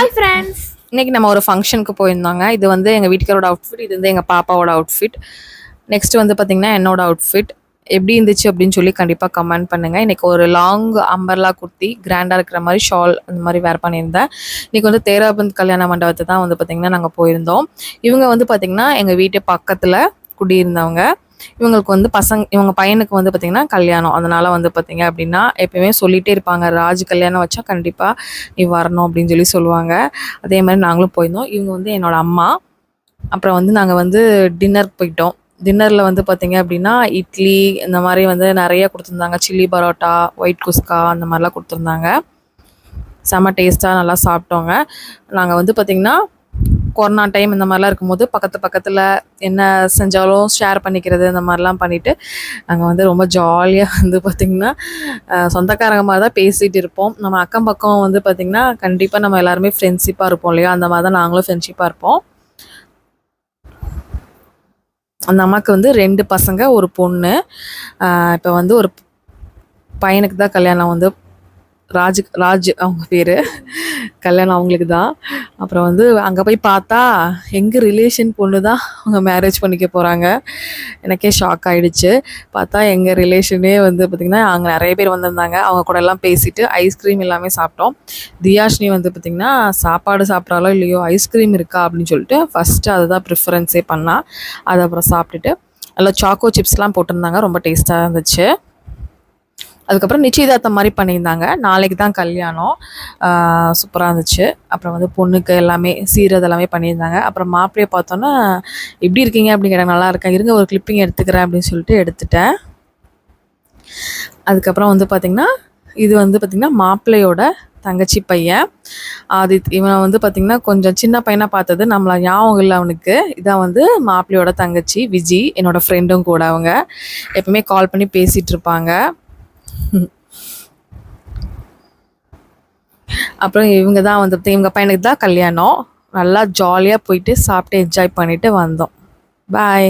Hi friends, இன்னைக்கு நம்ம ஒரு ஃபங்க்ஷனுக்கு போயிருந்தோங்க. இது வந்து எங்கள் வீட்டுக்காரோட அவுட்ஃபிட், இது வந்து எங்கள் பாப்பாவோட அவுட்ஃபிட். நெக்ஸ்ட் வந்து பார்த்திங்கன்னா என்னோட அவுட்ஃபிட் எப்படி இருந்துச்சு அப்படின்னு சொல்லி கண்டிப்பாக கமெண்ட் பண்ணுங்கள். இன்றைக்கி ஒரு லாங் அம்பர்லா குர்த்தி கிராண்டாக இருக்கிற மாதிரி ஷால் அந்த மாதிரி வேர் பண்ணியிருந்தேன். இன்றைக்கி வந்து தேராபந்த் கல்யாண மண்டபத்தை தான் வந்து பார்த்திங்கன்னா நாங்கள் போயிருந்தோம். இவங்க வந்து பார்த்திங்கன்னா எங்கள் வீட்டு பக்கத்தில் குடியிருந்தவங்க. இவங்களுக்கு வந்து இவங்க பையனுக்கு வந்து பார்த்திங்கன்னா கல்யாணம். அதனால் வந்து பார்த்திங்க அப்படின்னா எப்பயுமே சொல்லிகிட்டே இருப்பாங்க, ராஜ் கல்யாணம் வச்சா கண்டிப்பாக நீ வரணும் அப்படின்னு சொல்லி சொல்லுவாங்க. அதே மாதிரி நாங்களும் போயிருந்தோம். இவங்க வந்து என்னோடய அம்மா. அப்புறம் வந்து நாங்கள் வந்து டின்னருக்கு போயிட்டோம். டின்னரில் வந்து பார்த்திங்க அப்படின்னா இட்லி இந்த மாதிரி வந்து நிறைய கொடுத்துருந்தாங்க. சில்லி பரோட்டா, ஒயிட் குஸ்கா அந்த மாதிரிலாம் கொடுத்துருந்தாங்க. செம்ம டேஸ்ட்டாக நல்லா சாப்பிட்டோங்க. நாங்கள் வந்து பார்த்திங்கன்னா கொரோனா டைம் இந்த மாதிரிலாம் இருக்கும்போது பக்கத்தில் என்ன செஞ்சாலும் ஷேர் பண்ணிக்கிறது இந்த மாதிரிலாம் பண்ணிவிட்டு நாங்கள் வந்து ரொம்ப ஜாலியாக வந்து பார்த்திங்கன்னா சொந்தக்காரங்க மாதிரி தான் பேசிகிட்டு இருப்போம். நம்ம அக்கம் பக்கம் வந்து பார்த்திங்கன்னா கண்டிப்பாக நம்ம எல்லாருமே ஃப்ரெண்ட்ஷிப்பாக இருப்போம் இல்லையா, அந்த மாதிரி தான் நாங்களும் ஃப்ரெண்ட்ஷிப்பாக இருப்போம். அந்த அம்மாவுக்கு வந்து 2 பசங்க, ஒரு பொண்ணு. இப்போ வந்து ஒரு பையனுக்கு தான் கல்யாணம், வந்து ராஜ் அவங்க பேர். கல்யாணம் அவங்களுக்கு தான். அப்புறம் வந்து அங்கே போய் பார்த்தா எங்கள் ரிலேஷன் பொண்ணு தான் அவங்க மேரேஜ் பண்ணிக்க போகிறாங்க. எனக்கே ஷாக் ஆகிடுச்சு. பார்த்தா எங்கள் ரிலேஷனே வந்து பார்த்திங்கன்னா அங்கே நிறைய பேர் வந்திருந்தாங்க. அவங்க கூட எல்லாம் பேசிவிட்டு ஐஸ்கிரீம் எல்லாமே சாப்பிட்டோம். தியாஷினி வந்து பார்த்திங்கன்னா சாப்பாடு சாப்பிட்றாலோ இல்லையோ ஐஸ்கிரீம் இருக்கா அப்படின்னு சொல்லிட்டு ஃபஸ்ட்டு அதுதான் ப்ரிஃபரன்ஸே பண்ணால். அதை அப்புறம் சாப்பிட்டுட்டு அதில் சாக்கோ சிப்ஸ்லாம் போட்டிருந்தாங்க. ரொம்ப டேஸ்ட்டாக இருந்துச்சு. அதுக்கப்புறம் நிச்சயதார்த்தம் மாதிரி பண்ணியிருந்தாங்க. நாளைக்கு தான் கல்யாணம். சூப்பராக இருந்துச்சு. அப்புறம் வந்து பொண்ணுக்கு எல்லாமே சீரது எல்லாமே பண்ணியிருந்தாங்க. அப்புறம் மாப்பிள்ளையை பார்த்தோன்னா எப்படி இருக்கீங்க அப்படின்னு கேட்டாங்க. நல்லா இருக்கேன், இருங்க ஒரு கிளிப்பிங் எடுத்துக்கிறேன் அப்படின்னு சொல்லிட்டு எடுத்துட்டேன். அதுக்கப்புறம் வந்து பார்த்திங்கன்னா இது வந்து பார்த்திங்கன்னா மாப்பிள்ளையோட தங்கச்சி பையன் ஆதித். இவனை வந்து பார்த்திங்கன்னா கொஞ்சம் சின்ன பையனாக பார்த்தது நம்மளை ஞாபகம் இல்லை அவனுக்கு. இதான் வந்து மாப்பிள்ளையோட தங்கச்சி விஜி, என்னோடய ஃப்ரெண்டும் கூட. அவங்க எப்பவுமே கால் பண்ணி பேசிகிட்டு இருப்பாங்க. அப்புறம் இவங்க தான் வந்து இவங்க பையனுக்கு தான் கல்யாணம். நல்லா ஜாலியாக போயிட்டு சாப்பிட்டு என்ஜாய் பண்ணிவிட்டு வந்தோம். பாய்.